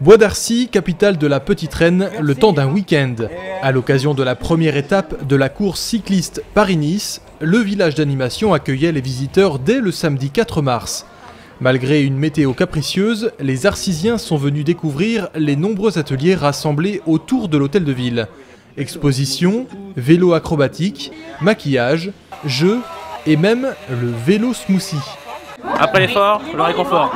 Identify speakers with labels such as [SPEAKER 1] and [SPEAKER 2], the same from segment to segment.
[SPEAKER 1] Bois d'Arcy, capitale de la Petite Reine, le temps d'un week-end. À l'occasion de la première étape de la course cycliste Paris-Nice, le village d'animation accueillait les visiteurs dès le samedi 4 mars. Malgré une météo capricieuse, les Arcysiens sont venus découvrir les nombreux ateliers rassemblés autour de l'hôtel de ville. Expositions, vélo acrobatique, maquillage, jeux et même le vélo smoothie.
[SPEAKER 2] Après l'effort, le réconfort.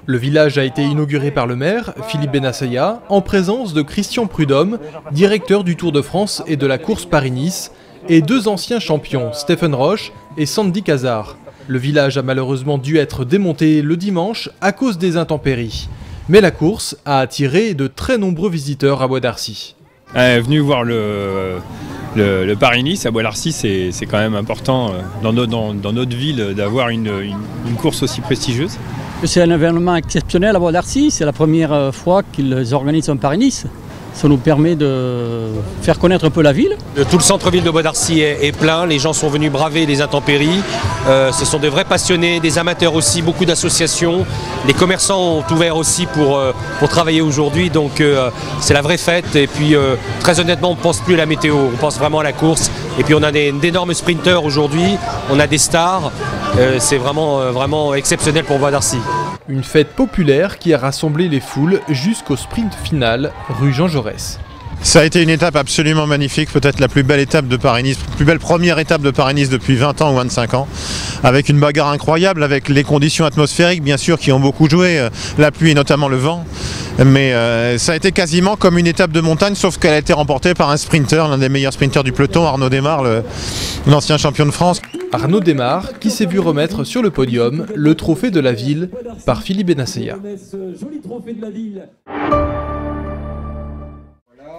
[SPEAKER 1] Le village a été inauguré par le maire, Philippe Benassaia, en présence de Christian Prudhomme, directeur du Tour de France et de la course Paris-Nice, et deux anciens champions, Stephen Roche et Sandy Cazard. Le village a malheureusement dû être démonté le dimanche à cause des intempéries. Mais la course a attiré de très nombreux visiteurs à Bois d'Arcy.
[SPEAKER 3] Venu voir le Paris-Nice à Bois d'Arcy, c'est quand même important dans notre ville d'avoir une course aussi prestigieuse.
[SPEAKER 4] C'est un événement exceptionnel à Bois d'Arcy, c'est la première fois qu'ils organisent un Paris-Nice. Ça nous permet de faire connaître un peu la ville.
[SPEAKER 5] Tout le centre-ville de Bois d'Arcy est plein, les gens sont venus braver les intempéries. Ce sont des vrais passionnés, des amateurs aussi, beaucoup d'associations. Les commerçants ont ouvert aussi pour travailler aujourd'hui, donc c'est la vraie fête. Et puis très honnêtement, on ne pense plus à la météo, on pense vraiment à la course. Et puis on a d'énormes sprinteurs aujourd'hui, on a des stars. C'est vraiment exceptionnel pour Bois d'Arcy.
[SPEAKER 1] Une fête populaire qui a rassemblé les foules jusqu'au sprint final, rue Jean Jaurès.
[SPEAKER 6] Ça a été une étape absolument magnifique, peut-être la plus belle étape de Paris-Nice, plus belle première étape de Paris-Nice depuis 20 ans ou 25 ans, avec une bagarre incroyable, avec les conditions atmosphériques bien sûr qui ont beaucoup joué, la pluie et notamment le vent. Mais ça a été quasiment comme une étape de montagne, sauf qu'elle a été remportée par un sprinter, l'un des meilleurs sprinters du peloton, Arnaud Démare, l'ancien champion de France.
[SPEAKER 1] Arnaud Démare, qui s'est vu remettre sur le podium le trophée de la ville par Philippe Benassaia.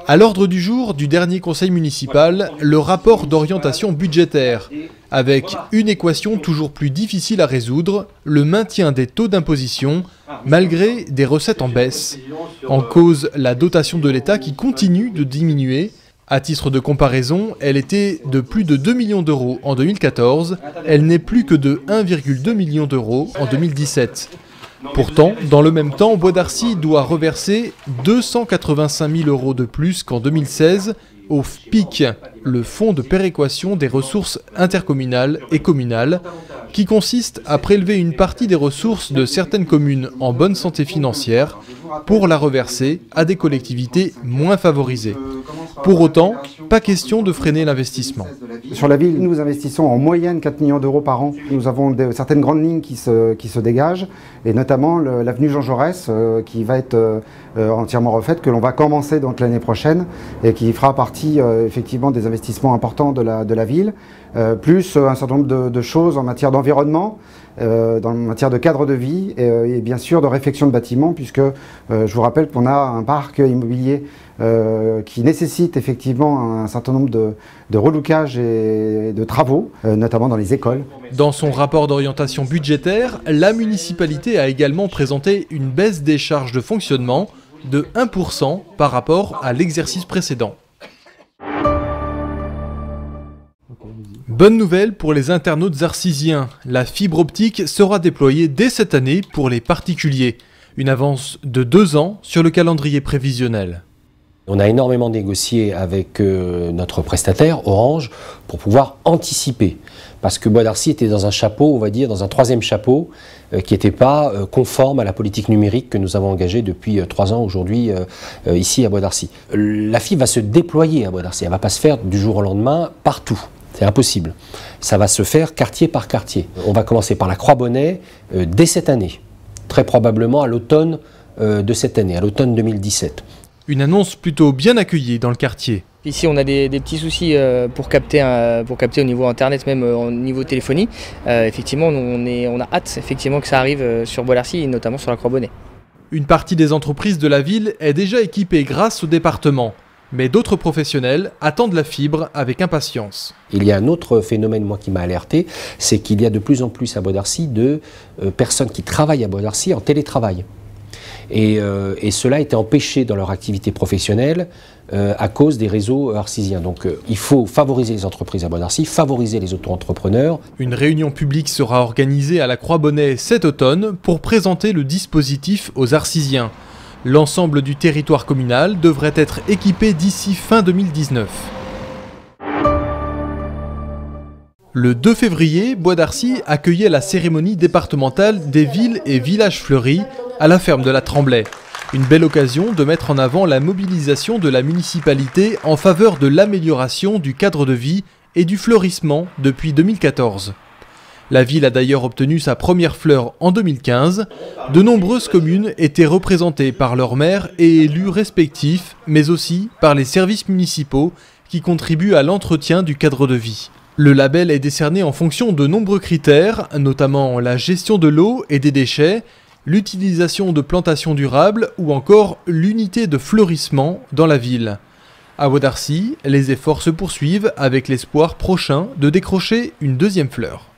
[SPEAKER 1] À l'ordre du jour du dernier conseil municipal, le rapport d'orientation budgétaire, avec une équation toujours plus difficile à résoudre, le maintien des taux d'imposition, malgré des recettes en baisse. En cause, la dotation de l'État qui continue de diminuer. À titre de comparaison, elle était de plus de 2 millions d'euros en 2014, elle n'est plus que de 1,2 million d'euros en 2017. Pourtant, dans le même temps, Bois d'Arcy doit reverser 285 000 euros de plus qu'en 2016 au FPIC, le Fonds de péréquation des ressources intercommunales et communales, qui consiste à prélever une partie des ressources de certaines communes en bonne santé financière pour la reverser à des collectivités moins favorisées. Pour autant, pas question de freiner l'investissement.
[SPEAKER 7] Sur la ville, nous investissons en moyenne 4 millions d'euros par an. Nous avons certaines grandes lignes qui se dégagent, et notamment l'avenue Jean Jaurès qui va être entièrement refaite, que l'on va commencer donc l'année prochaine, et qui fera partie effectivement des investissements importants de la ville, plus un certain nombre de choses en matière d'environnement, en matière de cadre de vie et bien sûr de réfection de bâtiments, puisque je vous rappelle qu'on a un parc immobilier qui nécessite effectivement un certain nombre de relookages et de travaux, notamment dans les écoles.
[SPEAKER 1] Dans son rapport d'orientation budgétaire, la municipalité a également présenté une baisse des charges de fonctionnement de 1% par rapport à l'exercice précédent. Bonne nouvelle pour les internautes arcysiens, la fibre optique sera déployée dès cette année pour les particuliers. Une avance de 2 ans sur le calendrier prévisionnel.
[SPEAKER 8] On a énormément négocié avec notre prestataire, Orange, pour pouvoir anticiper. Parce que Bois d'Arcy était dans un chapeau, on va dire, dans un troisième chapeau, qui n'était pas conforme à la politique numérique que nous avons engagée depuis 3 ans aujourd'hui ici à Bois d'Arcy. La fibre va se déployer à Bois d'Arcy, elle ne va pas se faire du jour au lendemain partout. C'est impossible. Ça va se faire quartier par quartier. On va commencer par la Croix-Bonnet dès cette année, très probablement à l'automne de cette année, à l'automne 2017.
[SPEAKER 1] Une annonce plutôt bien accueillie dans le quartier.
[SPEAKER 9] Ici on a des petits soucis pour capter au niveau internet, même au niveau téléphonie. Effectivement on a hâte effectivement que ça arrive sur Bois d'Arcy et notamment sur la Croix-Bonnet.
[SPEAKER 1] Une partie des entreprises de la ville est déjà équipée grâce au département. Mais d'autres professionnels attendent la fibre avec impatience.
[SPEAKER 8] Il y a un autre phénomène, moi, qui m'a alerté, c'est qu'il y a de plus en plus à Bois d'Arcy de personnes qui travaillent à Bois d'Arcy en télétravail. Et cela a été empêché dans leur activité professionnelle à cause des réseaux arcysiens. Donc il faut favoriser les entreprises à Bois d'Arcy, favoriser les auto-entrepreneurs.
[SPEAKER 1] Une réunion publique sera organisée à la Croix-Bonnet cet automne pour présenter le dispositif aux arcysiens. L'ensemble du territoire communal devrait être équipé d'ici fin 2019. Le 2 février, Bois d'Arcy accueillait la cérémonie départementale des villes et villages fleuris à la ferme de la Tremblay. Une belle occasion de mettre en avant la mobilisation de la municipalité en faveur de l'amélioration du cadre de vie et du fleurissement depuis 2014. La ville a d'ailleurs obtenu sa première fleur en 2015. De nombreuses communes étaient représentées par leurs maires et élus respectifs, mais aussi par les services municipaux qui contribuent à l'entretien du cadre de vie. Le label est décerné en fonction de nombreux critères, notamment la gestion de l'eau et des déchets, l'utilisation de plantations durables ou encore l'unité de fleurissement dans la ville. À Bois d'Arcy, les efforts se poursuivent avec l'espoir prochain de décrocher une deuxième fleur.